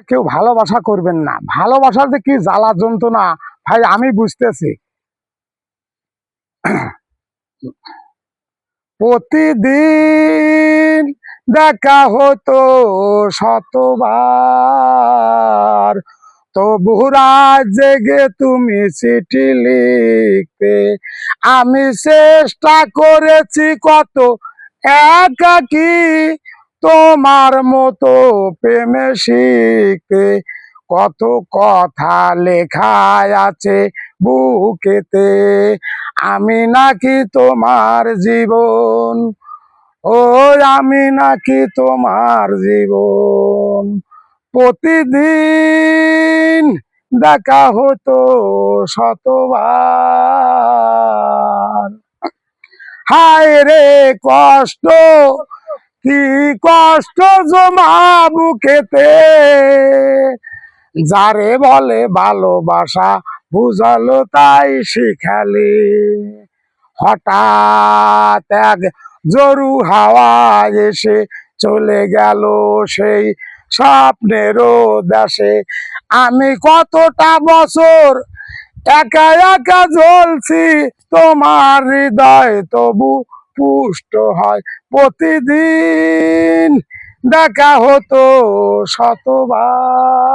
কেউ ভালোবাসা করবেন না। ভালোবাসা যে কি জ্বালা যন্ত্রণা ভাই আমি বুঝতেছি। প্রতিদিন দেখা হতো শতবার, তবু রাত জেগে তুমি চিঠি লিখতে। আমি চেষ্টা করেছি কত একাকী তোমার মতো প্রেমে শিখতে। কত কথা লেখায় আছে বুকেতে, আমি নাকি তোমার জীবন, ও আমি নাকি তোমার জীবন। প্রতিদিন দেখা হতো শতবার। হায় রে কষ্ট, কি কষ্ট জমা বুকেতে, যারে বলে ভালোবাসা বুঝালো তাই শিখালি। হঠাৎ এক জরু হাওয়া এসে চলে গেল সেই স্বপ্নেরও দেশে। আমি কতটা বছর একা একা জ্বলছি, তোমার হৃদয় তবু পুষ্ট হয়। প্রতিদিন দেখা হতো শতবার।